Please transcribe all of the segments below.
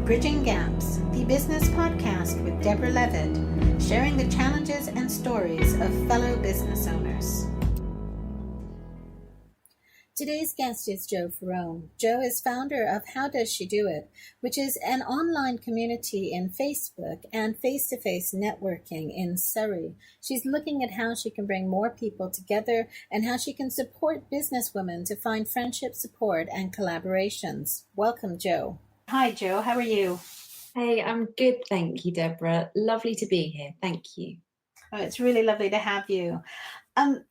Bridging Gaps, the business podcast with Debra Levitt, sharing the challenges and stories of fellow business owners. Today's guest is Jo Ferrone. Jo is founder of How Does She Do It, which is an online community in Facebook and face-to-face networking in Surrey. She's looking at how she can bring more people together and how she can support businesswomen to find friendship, support, and collaborations. Welcome, Jo. Hi, Jo. How are you? Hey, I'm good, thank you, Debra. Lovely to be here. Thank you. Oh, it's really lovely to have you.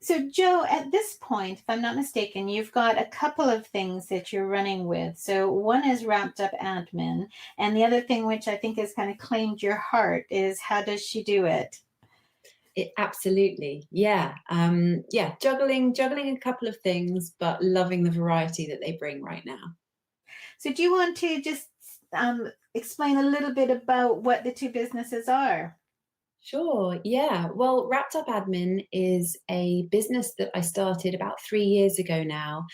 So, Jo, at this point, if I'm not mistaken, you've got a couple of things that you're running with. So one is Wrapped Up Admin, and the other thing, which I think has kind of claimed your heart, is How Does She Do It? Absolutely, yeah. Juggling a couple of things, but loving the variety that they bring right now. So do you want to just explain a little bit about what the two businesses are? Sure, yeah. Well, Wrapped Up Admin is a business that I started about 3 years ago now,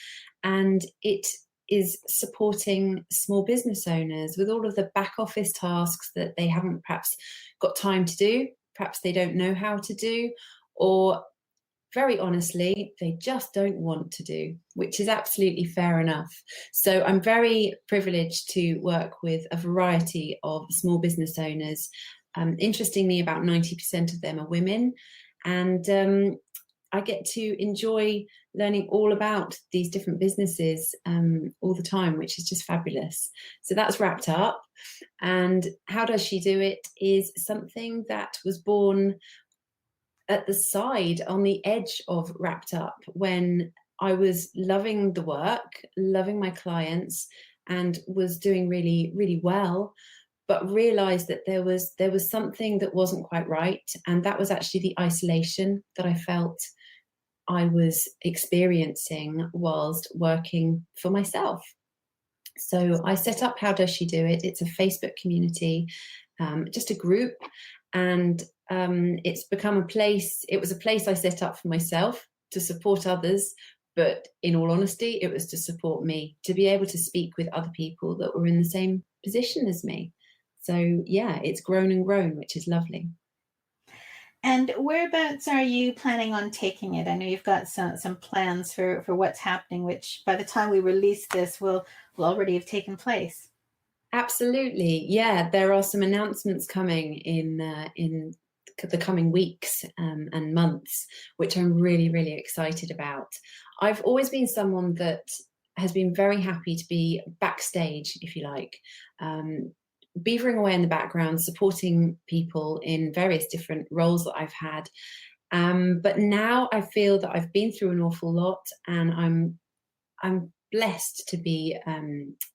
and it is supporting small business owners with all of the back office tasks that they haven't perhaps got time to do, perhaps they don't know how to do, or very honestly, they just don't want to do, which is absolutely fair enough. So I'm very privileged to work with a variety of small business owners. Interestingly, about 90% of them are women, and I get to enjoy learning all about these different businesses all the time, which is just fabulous. So that's Wrapped Up. And How Does She Do It is something that was born at the side, on the edge of Wrapped Up, when I was loving the work, loving my clients, and was doing really, really well, but realized that there was something that wasn't quite right, and that was actually the isolation that I felt I was experiencing whilst working for myself. So I set up How Does She Do It? It's a Facebook community, just a group, and it's become a place. It was a place I set up for myself to support others, but in all honesty, it was to support me, to be able to speak with other people that were in the same position as me. So yeah, it's grown and grown, which is lovely. And whereabouts are you planning on taking it? I know you've got some plans for what's happening, which by the time we release this will already have taken place. Absolutely, yeah. There are some announcements coming in the coming weeks and months, which I'm really, really excited about. I've always been someone that has been very happy to be backstage, if you like, beavering away in the background, supporting people in various different roles that I've had. But now I feel that I've been through an awful lot, and I'm blessed to be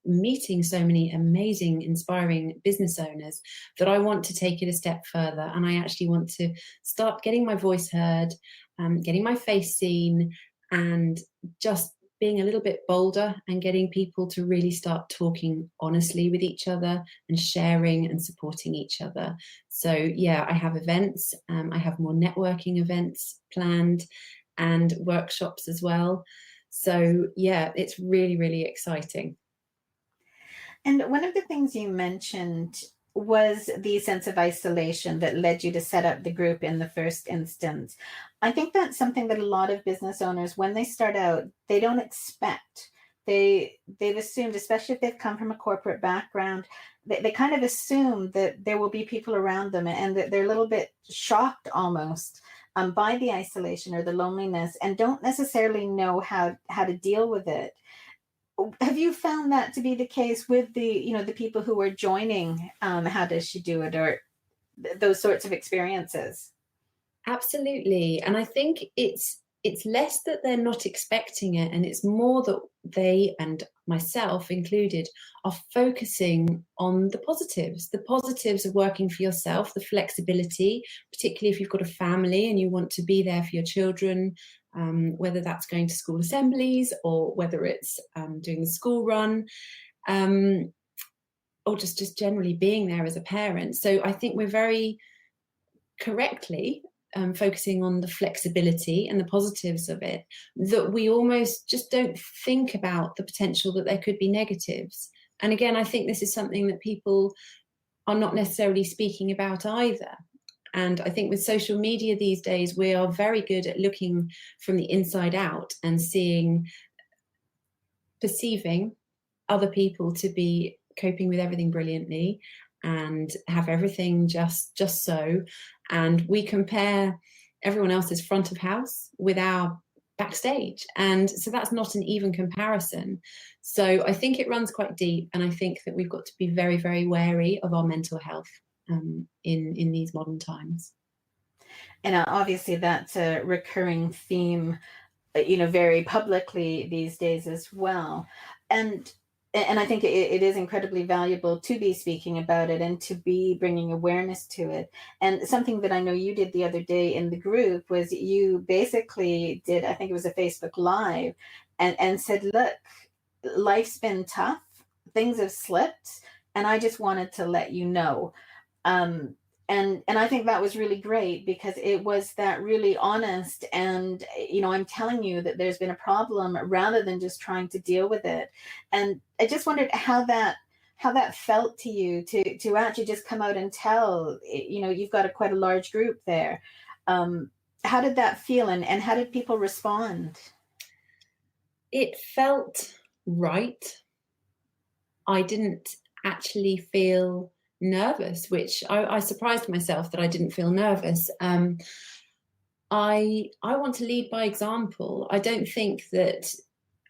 meeting so many amazing, inspiring business owners that I want to take it a step further. And I actually want to start getting my voice heard, getting my face seen, and just being a little bit bolder and getting people to really start talking honestly with each other and sharing and supporting each other. So yeah, I have events. I have more networking events planned and workshops as well. So yeah, it's really, really exciting. And one of the things you mentioned was the sense of isolation that led you to set up the group in the first instance. I think that's something that a lot of business owners, when they start out, they don't expect. They've assumed, especially if they've come from a corporate background, they kind of assume that there will be people around them, and that they're a little bit shocked almost by the isolation or the loneliness, and don't necessarily know how to deal with it. Have you found that to be the case with the people who are joining How Does She Do It, or those sorts of experiences? Absolutely. And I think it's less that they're not expecting it, and it's more that they, and myself included, are focusing on the positives of working for yourself, the flexibility, particularly if you've got a family and you want to be there for your children, whether that's going to school assemblies or whether it's doing the school run, or just generally being there as a parent. So I think we're very correctly focusing on the flexibility and the positives of it, that we almost just don't think about the potential that there could be negatives. And again, I think this is something that people are not necessarily speaking about either. And I think with social media these days, we are very good at looking from the inside out and perceiving other people to be coping with everything brilliantly and have everything just so. And we compare everyone else's front of house with our backstage. And so that's not an even comparison. So I think it runs quite deep. And I think that we've got to be very, very wary of our mental health in these modern times. And obviously that's a recurring theme, very publicly these days as well. And I think it is incredibly valuable to be speaking about it and to be bringing awareness to it. And something that I know you did the other day in the group was you basically did, I think it was a Facebook Live, and said, look, life's been tough, things have slipped, and I just wanted to let you know. And I think that was really great because it was that really honest, and I'm telling you that there's been a problem rather than just trying to deal with it. And I just wondered how that felt to you to actually just come out and tell. You've got quite a large group there. How did that feel, and how did people respond? It felt right. I didn't actually feel nervous, which I surprised myself that I didn't feel nervous. I want to lead by example. I don't think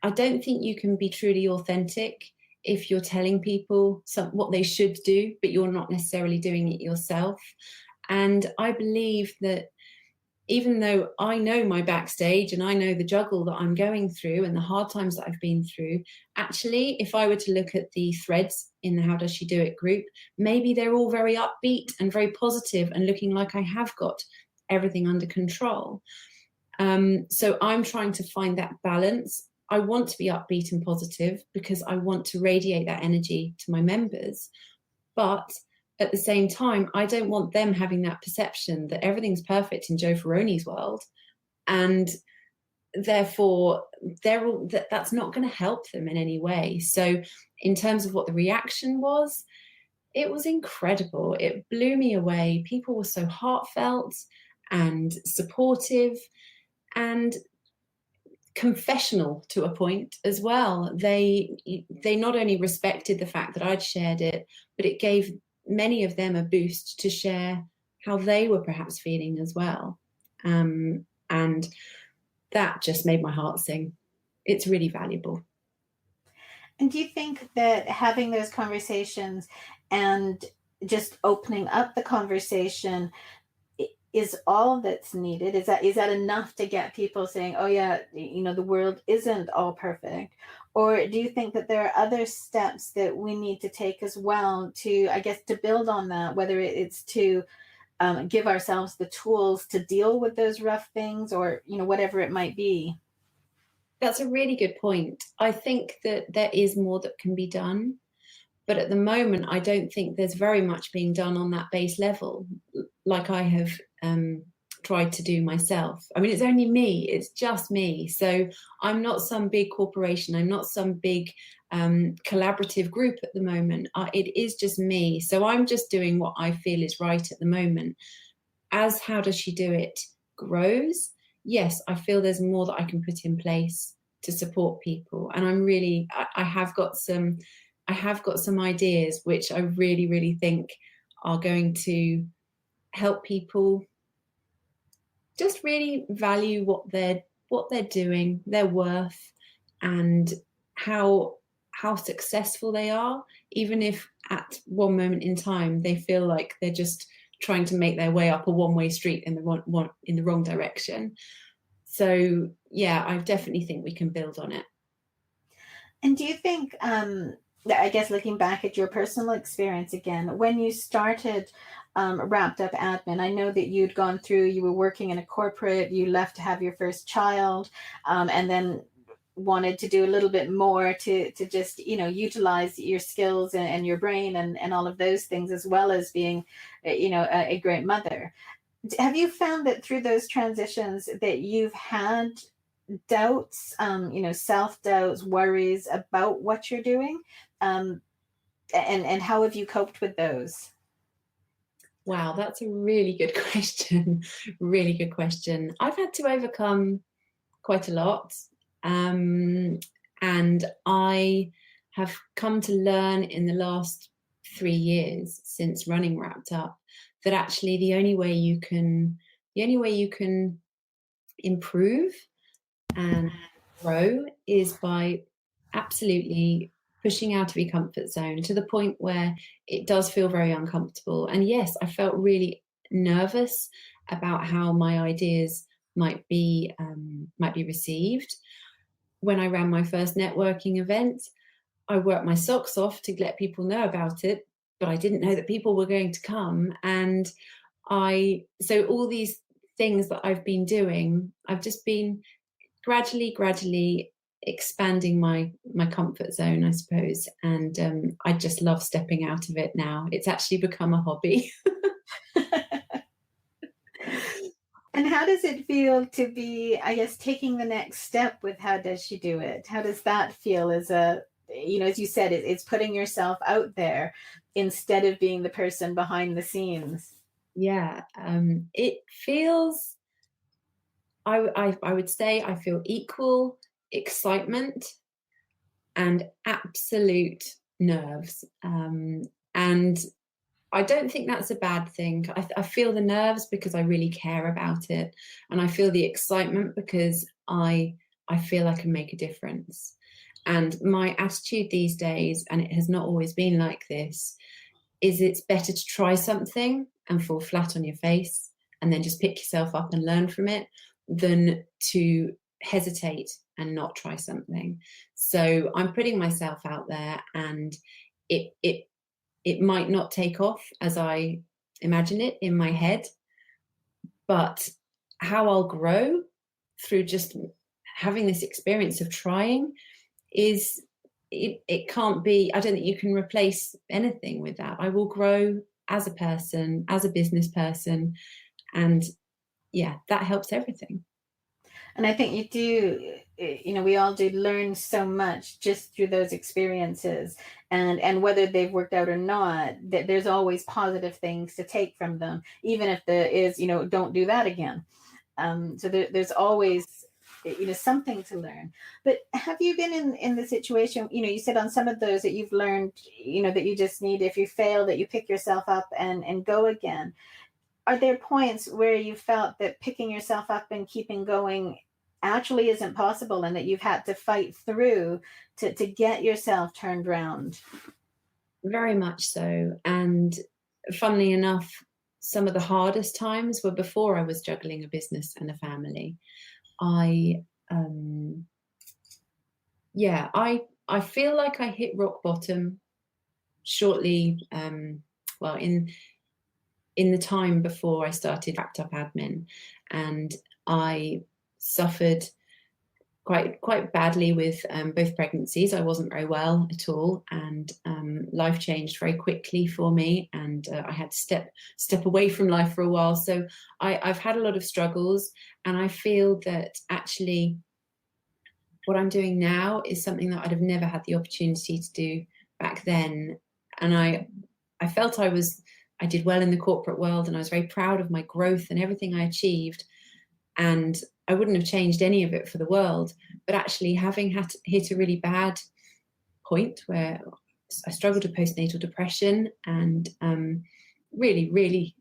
you can be truly authentic if you're telling people what they should do, but you're not necessarily doing it yourself. And I believe that even though I know my backstage and I know the juggle that I'm going through and the hard times that I've been through, actually, if I were to look at the threads in the How Does She Do It group, maybe they're all very upbeat and very positive and looking like I have got everything under control. So I'm trying to find that balance. I want to be upbeat and positive because I want to radiate that energy to my members. But at the same time, I don't want them having that perception that everything's perfect in Jo Ferrone's world, and therefore that's not going to help them in any way. So in terms of what the reaction was, it was incredible. It blew me away. People were so heartfelt and supportive and confessional to a point as well. They not only respected the fact that I'd shared it, but it gave many of them a boost to share how they were perhaps feeling as well. And that just made my heart sing. It's really valuable. And do you think that having those conversations and just opening up the conversation is all that's needed? Is that enough to get people saying, oh yeah, the world isn't all perfect? Or do you think that there are other steps that we need to take as well to, I guess, to build on that, whether it's to give ourselves the tools to deal with those rough things, or, whatever it might be? That's a really good point. I think that there is more that can be done. But at the moment, I don't think there's very much being done on that base level, like I have tried to do myself. I mean, it's only me, it's just me. So I'm not some big corporation, I'm not some big collaborative group at the moment. It is just me. So I'm just doing what I feel is right at the moment. As How Does She Do It grows, yes, I feel there's more that I can put in place to support people. And I have got some ideas which I really, really think are going to help people just really value what they're doing, their worth, and how successful they are, even if at one moment in time they feel like they're just trying to make their way up a one-way street in the wrong direction. So yeah, I definitely think we can build on it. And do you think, I guess looking back at your personal experience again, when you started Wrapped Up Admin, I know that you were working in a corporate, you left to have your first child, and then wanted to do a little bit more to just, utilize your skills and your brain and all of those things, as well as being, a great mother. Have you found that through those transitions that you've had doubts, self-doubts, worries about what you're doing? And how have you coped with those? Wow, that's a really good question. Really good question. I've had to overcome quite a lot. Um, and I have come to learn in the last 3 years since running Wrapped Up that actually the only way you can improve and grow is by absolutely pushing out of your comfort zone to the point where it does feel very uncomfortable. And yes, I felt really nervous about how my ideas might be received. When I ran my first networking event, I worked my socks off to let people know about it, but I didn't know that people were going to come. And so all these things that I've been doing, I've just been gradually expanding my comfort zone, I suppose. And I just love stepping out of it now. It's actually become a hobby. And how does it feel to be, I guess, taking the next step with How Does She Do It? How does that feel as a, as you said, it's putting yourself out there instead of being the person behind the scenes? Yeah, it feels, I would say I feel equal excitement and absolute nerves. And I don't think that's a bad thing. I feel the nerves because I really care about it, and I feel the excitement because I feel I can make a difference. And my attitude these days, and it has not always been like this, is it's better to try something and fall flat on your face and then just pick yourself up and learn from it than to hesitate and not try something. So I'm putting myself out there, and it might not take off as I imagine it in my head, but how I'll grow through just having this experience of trying is, it can't be, I don't think you can replace anything with that. I will grow as a person, as a business person, and yeah, that helps everything. And I think you do, we all do learn so much just through those experiences. And whether they've worked out or not, that there's always positive things to take from them, even if there is, don't do that again. So there's always, something to learn. But have you been in the situation, you said on some of those that you've learned, that you just need, if you fail, that you pick yourself up and go again. Are there points where you felt that picking yourself up and keeping going actually isn't possible, and that you've had to fight through to get yourself turned around? Very much so. And funnily enough, some of the hardest times were before I was juggling a business and a family. I yeah, I feel like I hit rock bottom shortly, well, in the time before I started Wrapped Up Admin, and I suffered quite badly with both pregnancies. I wasn't very well at all, and life changed very quickly for me, and I had to step away from life for a while. So I've had a lot of struggles, and I feel that actually what I'm doing now is something that I'd have never had the opportunity to do back then. And I felt I did well in the corporate world, and I was very proud of my growth and everything I achieved. And I wouldn't have changed any of it for the world. But actually, having had to hit a really bad point where I struggled with postnatal depression, and really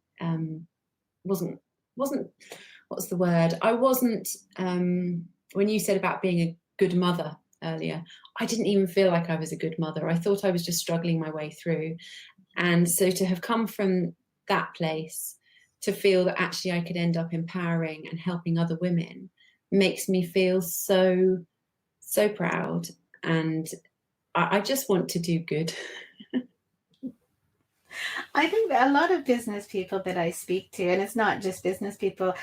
wasn't what's the word? I wasn't, when you said about being a good mother earlier, I didn't even feel like I was a good mother. I thought I was just struggling my way through. And so to have come from that place to feel that actually I could end up empowering and helping other women makes me feel so proud. And I just want to do good. I think that a lot of business people that I speak to, and it's not just business people,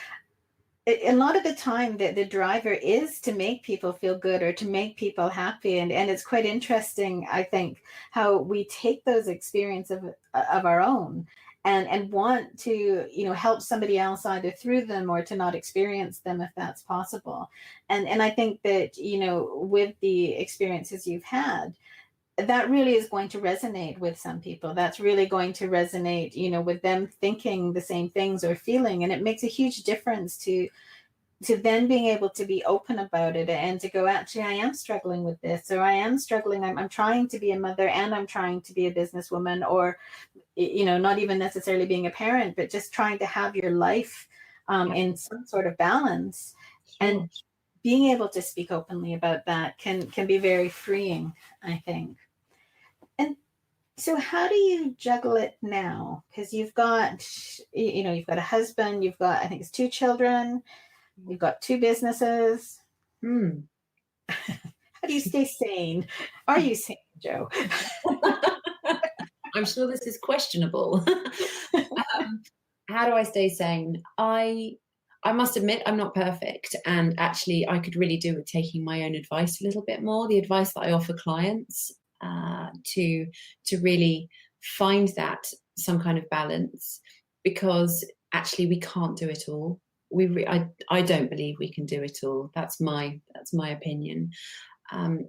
a lot of the time the driver is to make people feel good or to make people happy. And it's quite interesting, I think, how we take those experiences of our own and want to, help somebody else either through them or to not experience them if that's possible. And I think that, with the experiences you've had, that really is going to resonate with some people. That's really going to resonate, with them thinking the same things or feeling. And it makes a huge difference to then being able to be open about it and to go, actually, I am struggling with this, or I am struggling. I'm trying to be a mother and I'm trying to be a businesswoman, or, not even necessarily being a parent, but just trying to have your life in some sort of balance. Sure. And being able to speak openly about that can be very freeing, I think. And so how do you juggle it now? Because you've got a husband, you've got, I think it's 2 children, you've got 2 businesses. Hmm. How do you stay sane? Are you sane, Jo? I'm sure this is questionable. How do I stay sane? I must admit I'm not perfect, and actually I could really do with taking my own advice a little bit more. The advice that I offer clients to really find that some kind of balance, because actually we can't do it all. I don't believe we can do it all. That's my opinion.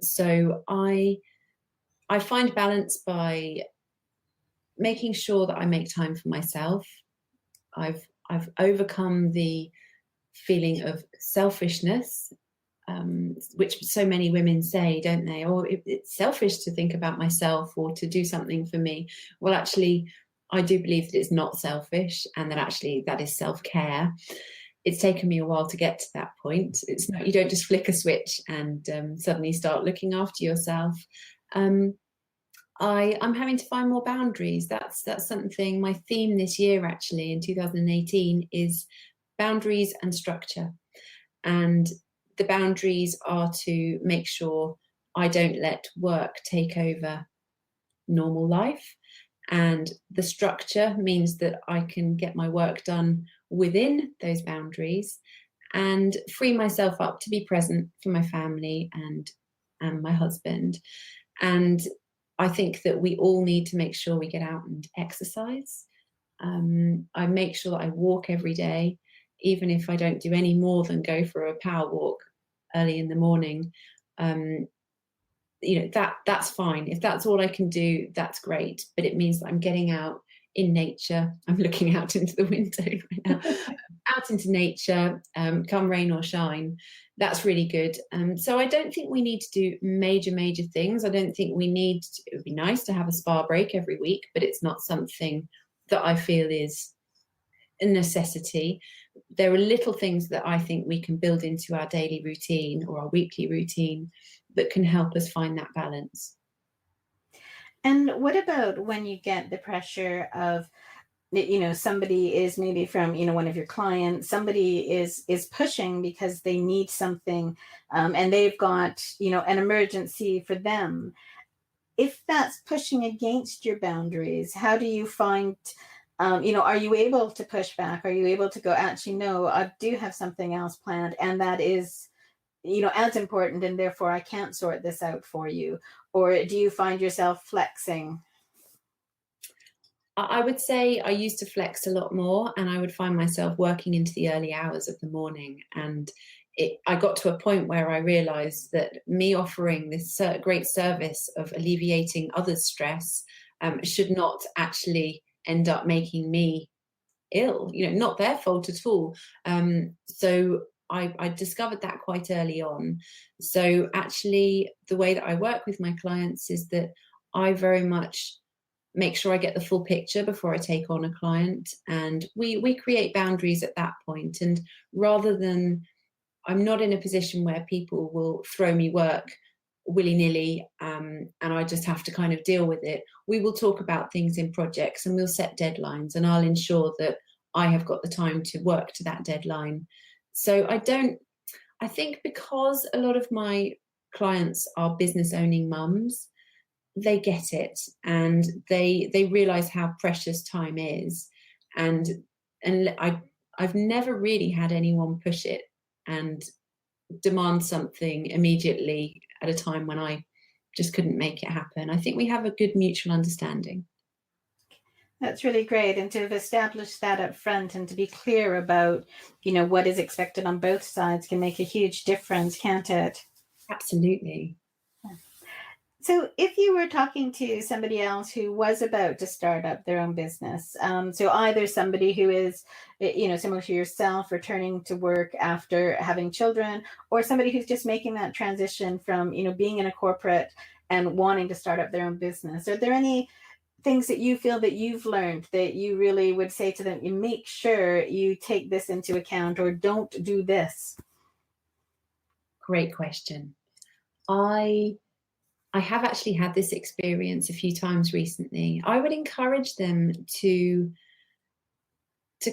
So I find balance by making sure that I make time for myself. I've overcome the feeling of selfishness, which so many women say, don't they? Oh, it's selfish to think about myself or to do something for me. Well, actually, I do believe that it's not selfish, and that actually that is self-care. It's taken me a while to get to that point. It's not, you don't just flick a switch and suddenly start looking after yourself. I'm having to find more boundaries. That's something, my theme this year actually in 2018 is boundaries and structure. And the boundaries are to make sure I don't let work take over normal life. And the structure means that I can get my work done within those boundaries and free myself up to be present for my family and my husband. And I think that we all need to make sure we get out and exercise. I make sure that I walk every day, even if I don't do any more than go for a power walk early in the morning. That's fine. If that's all I can do, that's great. But it means that I'm getting out in nature. I'm looking out into the window right now. Out into nature, come rain or shine. That's really good. So I don't think we need to do major things. I don't think we need to, it would be nice to have a spa break every week, but it's not something that I feel is a necessity. There are little things that I think we can build into our daily routine or our weekly routine that can help us find that balance. And what about when you get the pressure of, somebody is maybe from, one of your clients, somebody is pushing because they need something, and they've got, an emergency for them. If that's pushing against your boundaries, how do you find, are you able to push back? Are you able to go, actually, no, I do have something else planned, and that is, as important, and therefore I can't sort this out for you? Or do you find yourself flexing? I would say I used to flex a lot more, and I would find myself working into the early hours of the morning. And I got to a point where I realized that me offering this great service of alleviating others' stress should not actually end up making me ill, not their fault at all. So I discovered that quite early on. So actually, the way that I work with my clients is that I very much make sure I get the full picture before I take on a client, and we create boundaries at that point. And rather than, I'm not in a position where people will throw me work willy-nilly, and I just have to kind of deal with it. We will talk about things in projects, and we'll set deadlines, and I'll ensure that I have got the time to work to that deadline. So I think because a lot of my clients are business owning mums, they get it, and they realize how precious time is. And I've never really had anyone push it and demand something immediately at a time when I just couldn't make it happen. I think we have a good mutual understanding. That's really great. And to have established that up front and to be clear about, what is expected on both sides can make a huge difference, can't it? Absolutely. So, if you were talking to somebody else who was about to start up their own business, so either somebody who is, similar to yourself, returning to work after having children, or somebody who's just making that transition from, being in a corporate and wanting to start up their own business, are there any things that you feel that you've learned that you really would say to them, you make sure you take this into account or don't do this? Great question. I have actually had this experience a few times recently. I would encourage them to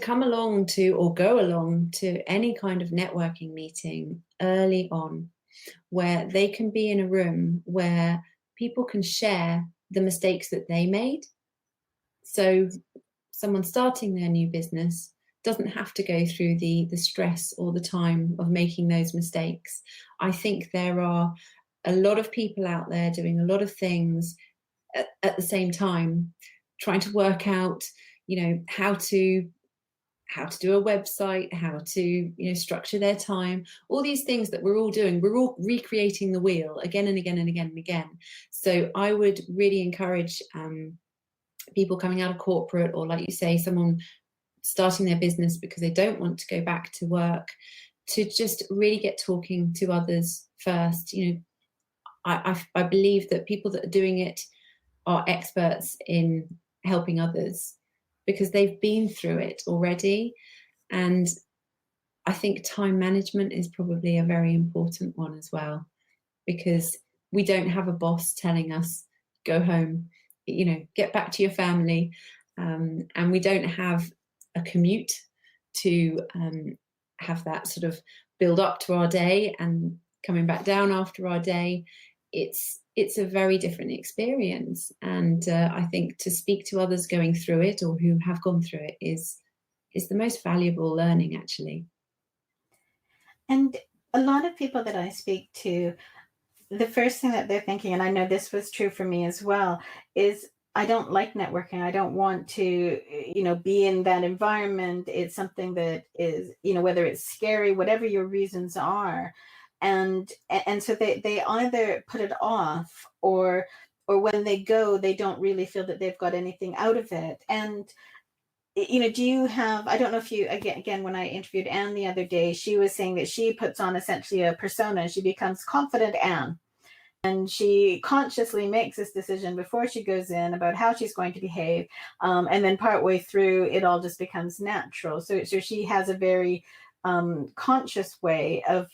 come along to or go along to any kind of networking meeting early on, where they can be in a room where people can share the mistakes that they made. So someone starting their new business doesn't have to go through the stress or the time of making those mistakes. I think there are a lot of people out there doing a lot of things at the same time, trying to work out, how to do a website, how to structure their time, all these things that we're all doing. We're all recreating the wheel again and again and again and again. So I would really encourage people coming out of corporate, or like you say, someone starting their business because they don't want to go back to work, to just really get talking to others first. I believe that people that are doing it are experts in helping others because they've been through it already. And I think time management is probably a very important one as well, because we don't have a boss telling us, go home, get back to your family. And we don't have a commute to have that sort of build up to our day and coming back down after our day. It's a very different experience, and I think to speak to others going through it or who have gone through it is the most valuable learning, actually. And a lot of people that I speak to, the first thing that they're thinking, and I know this was true for me as well, is I don't like networking. I don't want to, be in that environment. It's something that is, whether it's scary, whatever your reasons are. And so they either put it off, or when they go, they don't really feel that they've got anything out of it. And do you have, I don't know if you, again, when I interviewed Anne the other day, she was saying that she puts on essentially a persona. She becomes confident Anne, and she consciously makes this decision before she goes in about how she's going to behave, and then partway through it all just becomes natural. So she has a very conscious way of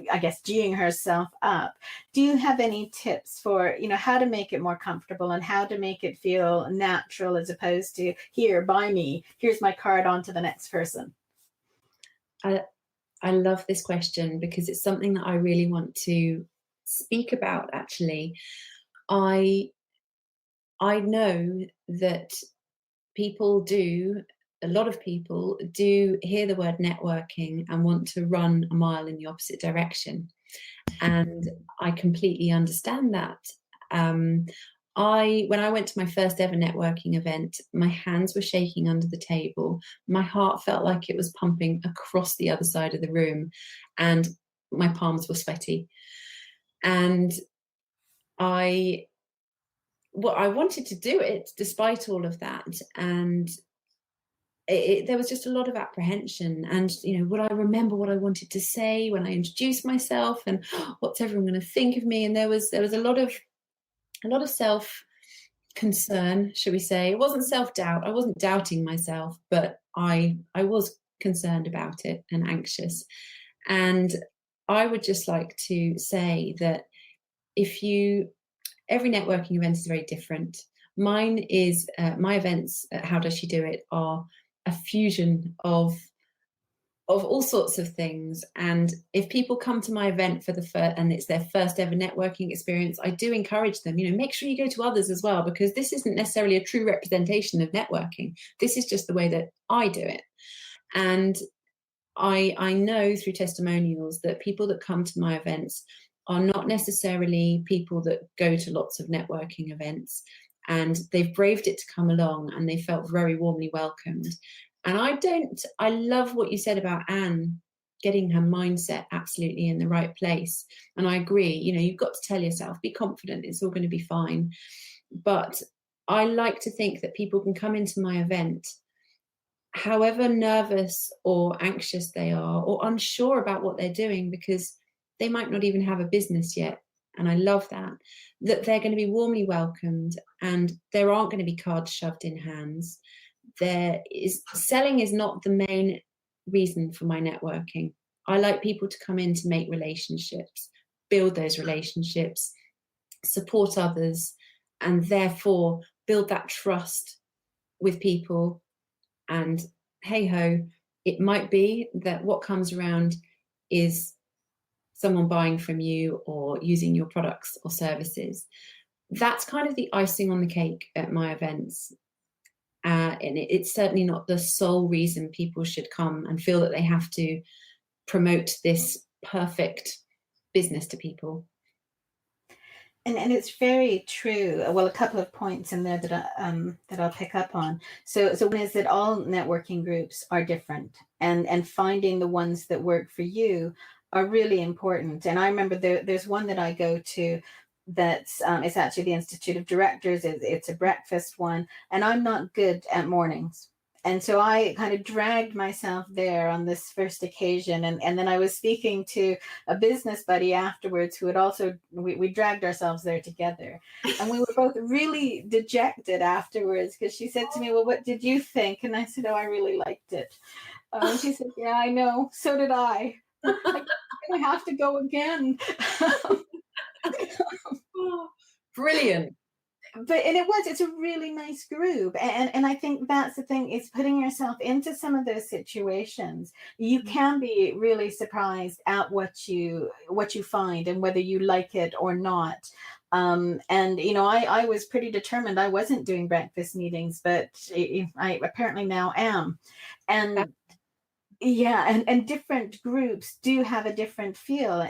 I guess geeing herself up. Do you have any tips for how to make it more comfortable and how to make it feel natural, as opposed to, here, buy me, here's my card, on to the next person? I love this question because it's something that I really want to speak about, actually. I know that a lot of people do hear the word networking and want to run a mile in the opposite direction. And I completely understand that. When I went to my first ever networking event, my hands were shaking under the table. My heart felt like it was pumping across the other side of the room, and my palms were sweaty. And I wanted to do it despite all of that. And there was just a lot of apprehension, and would I remember what I wanted to say when I introduced myself, and what's everyone going to think of me? And there was a lot of self concern, should we say. It wasn't self-doubt. I wasn't doubting myself, but I was concerned about it and anxious. And I would just like to say that every networking event is very different. Mine is my events, How Does She Do It, are a fusion of all sorts of things. And if people come to my event and it's their first ever networking experience, I do encourage them, make sure you go to others as well, because this isn't necessarily a true representation of networking. This is just the way that I do it. And I know through testimonials that people that come to my events are not necessarily people that go to lots of networking events, and they've braved it to come along, and they felt very warmly welcomed. And I love what you said about Anne, getting her mindset absolutely in the right place. And I agree, you've got to tell yourself, be confident, it's all going to be fine. But I like to think that people can come into my event however nervous or anxious they are or unsure about what they're doing, because they might not even have a business yet. And I love that they're going to be warmly welcomed, and there aren't going to be cards shoved in hands. Selling is not the main reason for my networking. I like people to come in to make relationships, build those relationships, support others, and therefore build that trust with people. And hey ho, it might be that what comes around is someone buying from you or using your products or services. That's kind of the icing on the cake at my events. And it's certainly not the sole reason people should come and feel that they have to promote this perfect business to people. And it's very true. Well, a couple of points in there that I'll pick up on. So one is that all networking groups are different, and finding the ones that work for you are really important. And I remember there's one that I go to that's it's actually the Institute of Directors. It's a breakfast one, and I'm not good at mornings. And so I kind of dragged myself there on this first occasion. And then I was speaking to a business buddy afterwards who had also, we dragged ourselves there together. And we were both really dejected afterwards, because she said to me, well, what did you think? And I said, oh, I really liked it. And she said, yeah, I know. So did I. I'm going to have to go again. Brilliant. But it's a really nice group, and I think that's the thing, is putting yourself into some of those situations. You can be really surprised at what you find and whether you like it or not. And I was pretty determined I wasn't doing breakfast meetings, but I apparently now am. And yeah, and different groups do have a different feel.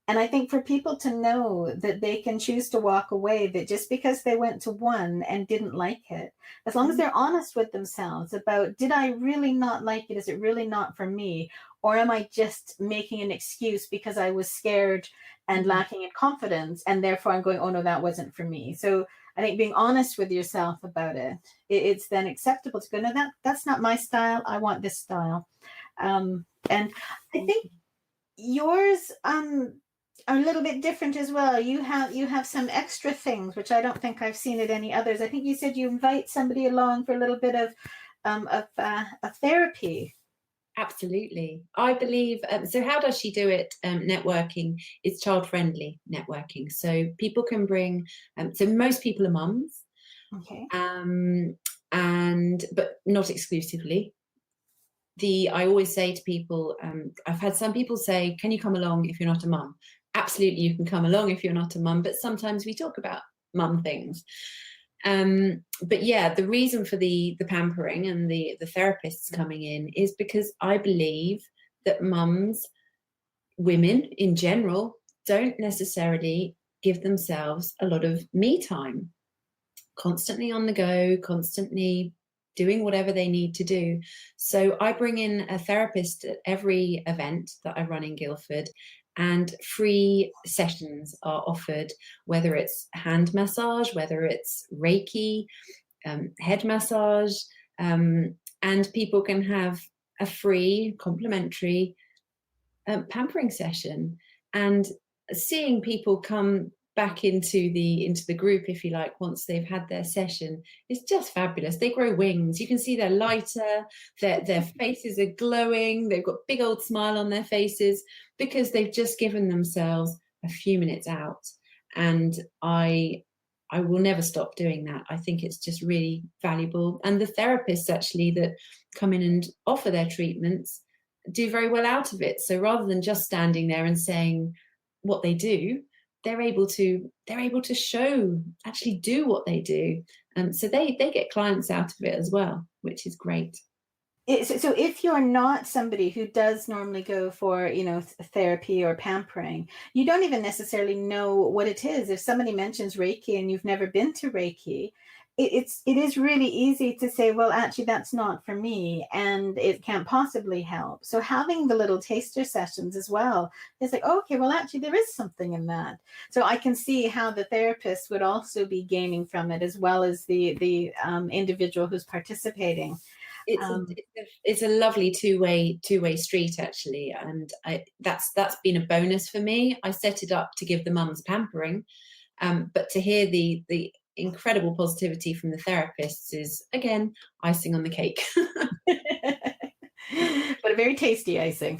And I think for people to know that they can choose to walk away, that just because they went to one and didn't like it, as long as they're honest with themselves about, did I really not like it? Is it really not for me? Or am I just making an excuse because I was scared and lacking in confidence, and therefore I'm going, oh no, that wasn't for me. So I think being honest with yourself about it's then acceptable to go, no, that's not my style. I want this style. And I think yours are a little bit different as well. You have some extra things, which I don't think I've seen at any others. I think you said you invite somebody along for a little bit of therapy. Absolutely. I believe, so how does she do it? Networking is child-friendly networking. So people can bring, so most people are mums. Okay. But not exclusively. I always say to people, I've had some people say, can you come along if you're not a mum? Absolutely, you can come along if you're not a mum, but sometimes we talk about mum things. But yeah, the reason for the pampering and the therapists coming in is because I believe that mums, women in general, don't necessarily give themselves a lot of me time. Constantly on the go, constantly doing whatever they need to do. So I bring in a therapist at every event that I run in Guildford, and free sessions are offered, whether it's hand massage, whether it's Reiki, head massage, and people can have a free complimentary pampering session. And seeing people come back into the group, if you like, once they've had their session, it's just fabulous. They grow wings. You can see they're lighter, their faces are glowing, they've got big old smile on their faces, because they've just given themselves a few minutes out. And I will never stop doing that. I think it's just really valuable. And the therapists actually that come in and offer their treatments do very well out of it. So rather than just standing there and saying what they do, they're able to show, actually do what they do. So they get clients out of it as well, which is great. So if you're not somebody who does normally go for, therapy or pampering, you don't even necessarily know what it is. If somebody mentions Reiki and you've never been to Reiki, it is really easy to say, well, actually, that's not for me, and it can't possibly help. So having the little taster sessions as well is like, oh, okay, well, actually, there is something in that. So I can see how the therapist would also be gaining from it, as well as the individual who's participating. It's a Um, it's a lovely two-way street, actually, and that's been a bonus for me. I set it up to give the mums pampering, but to hear the incredible positivity from the therapists is, again, icing on the cake. but a very tasty icing.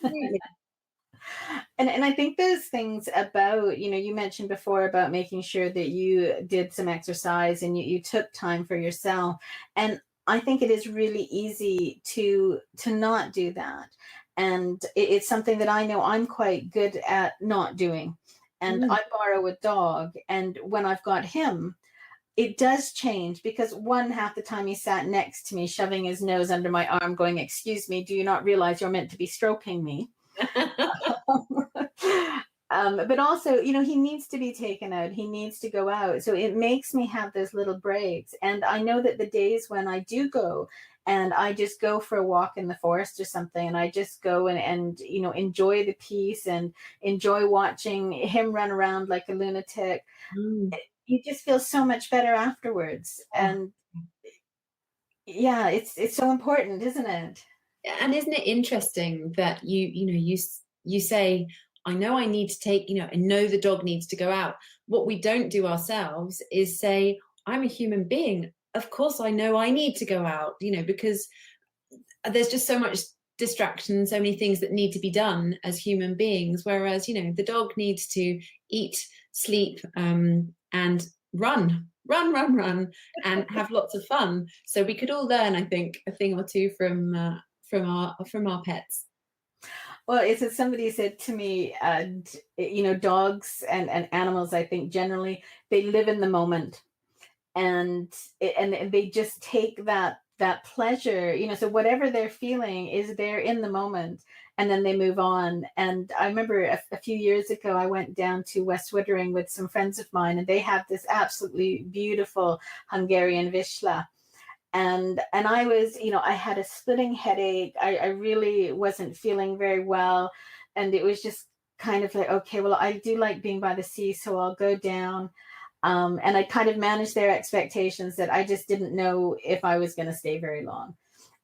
Absolutely. And I think those things about, you mentioned before about making sure that you did some exercise and you took time for yourself. And I think it is really easy to not do that. And it's something that I know I'm quite good at not doing. And Mm. I borrow a dog, and when I've got him, it does change, because one half the time he sat next to me, shoving his nose under my arm, going, "Excuse me, do you not realize you're meant to be stroking me?" But also, he needs to be taken out. He needs to go out. So it makes me have those little breaks. And I know that the days when I do go and I just go for a walk in the forest or something, and I just go and enjoy the peace and enjoy watching him run around like a lunatic, Mm. you just feel so much better afterwards. Oh. And yeah, it's so important, isn't it? And isn't it interesting that you say, I know I need to take, I know the dog needs to go out. What we don't do ourselves is say, I'm a human being. Of course I know I need to go out, because there's just so much distraction, so many things that need to be done as human beings. Whereas, the dog needs to eat, sleep, and run, and have lots of fun. So we could all learn, I think, a thing or two from our pets. Well, it's as somebody said to me, dogs and animals, I think generally they live in the moment, and and they just take that pleasure, so whatever they're feeling is there in the moment, and then they move on. And I remember a few years ago, I went down to West Wittering with some friends of mine, and they have this absolutely beautiful Hungarian Vizsla. And I was, I had a splitting headache. I really wasn't feeling very well. And it was just kind of like, okay, well, I do like being by the sea, so I'll go down. And I kind of managed their expectations that I just didn't know if I was going to stay very long.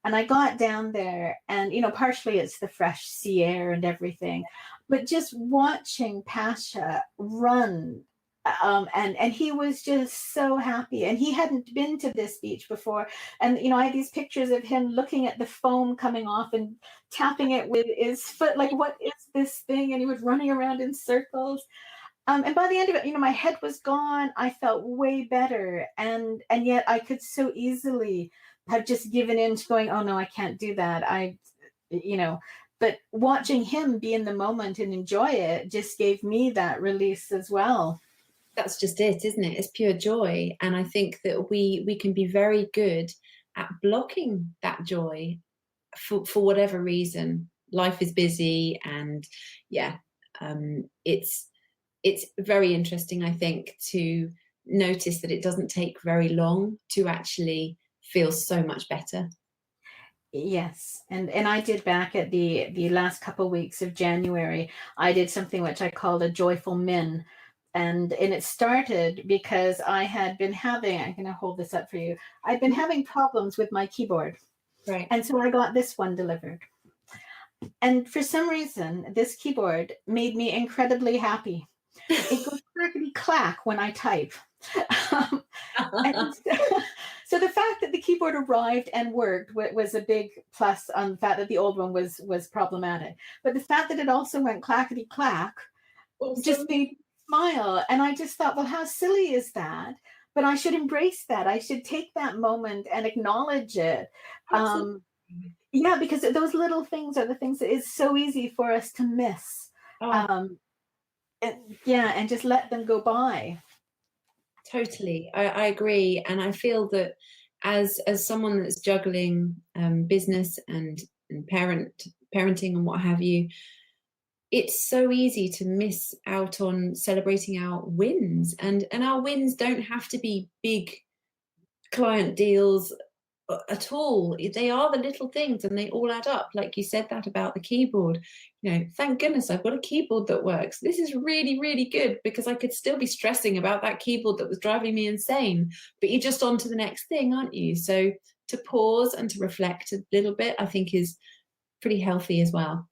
And I got down there, and, partially it's the fresh sea air and everything, but just watching Pasha run, and he was just so happy, and he hadn't been to this beach before. And I had these pictures of him looking at the foam coming off and tapping it with his foot, like, what is this thing? And he was running around in circles. And by the end of it, my head was gone. I felt way better, and yet I could so easily have just given in to going, oh no, I can't do that. But watching him be in the moment and enjoy it just gave me that release as well. That's just it, isn't it? It's pure joy. And I think that we can be very good at blocking that joy for whatever reason. Life is busy, and yeah, it's very interesting, I think, to notice that it doesn't take very long to actually feel so much better. Yes, and I did back at the last couple weeks of January. I did something which I called a joyful min, and it started because I had been having. I'm going to hold this up for you. I'd been having problems with my keyboard, Right. and so I got this one delivered. And for some reason, this keyboard made me incredibly happy. It goes clackety clack when I type. Um, and so the fact that the keyboard arrived and worked was a big plus on the fact that the old one was problematic. But the fact that it also went clackety clack just Awesome. made me smile. And I just thought, well, how silly is that? But I should embrace that. I should take that moment and acknowledge it. Absolutely. Yeah, because those little things are the things that is so easy for us to miss. Oh, Um, and just let them go by. totally. I agree. And I feel that as someone that's juggling business and parenting and what have you, it's so easy to miss out on celebrating our wins. And our wins don't have to be big client deals at all. They are the little things, and they all add up. Like you said that about the keyboard, thank goodness I've got a keyboard that works. This is really, really good, because I could still be stressing about that keyboard that was driving me insane, but you're just on to the next thing, aren't you? So to pause and to reflect a little bit, I think, is pretty healthy as well.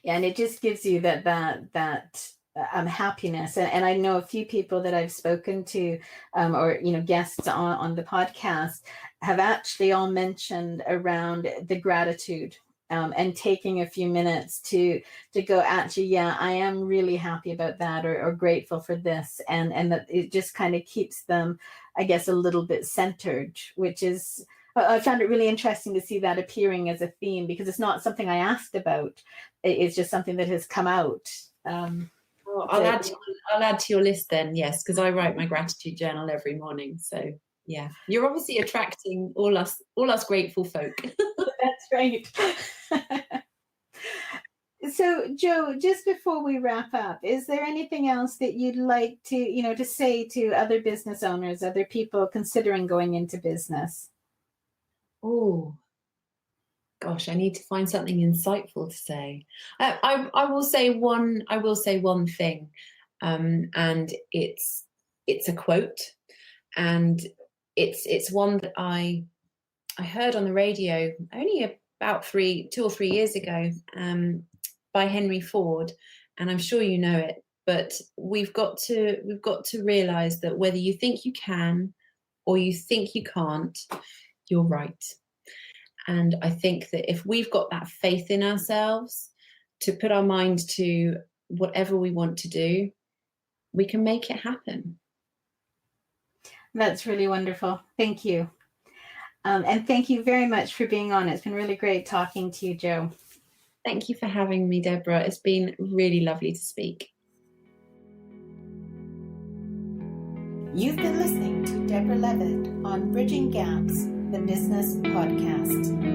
Yeah, and it just gives you that happiness. And I know a few people that I've spoken to, or guests on the podcast, have actually all mentioned around the gratitude, and taking a few minutes to go, actually, yeah, I am really happy about that, or grateful for this, and that it just kind of keeps them, I guess, a little bit centered, which is, I found it really interesting to see that appearing as a theme, because it's not something I asked about. It's just something that has come out. I'll add to your list then, yes, because I write my gratitude journal every morning. So yeah, you're obviously attracting all us grateful folk. That's right. So, Jo, just before we wrap up, is there anything else that you'd like to, to say to other business owners, other people considering going into business? Oh, gosh, I need to find something insightful to say. I will say one thing, and it's a quote, and it's one that I heard on the radio only about 2 or 3 years ago, by Henry Ford, and I'm sure you know it. But we've got to realize that whether you think you can or you think you can't, you're right. And I think that if we've got that faith in ourselves to put our mind to whatever we want to do, we can make it happen. That's really wonderful. Thank you. And thank you very much for being on. It's been really great talking to you, Jo. Thank you for having me, Debra. It's been really lovely to speak. You've been listening to Debra Levitt on Bridging Gaps, the Business Podcast.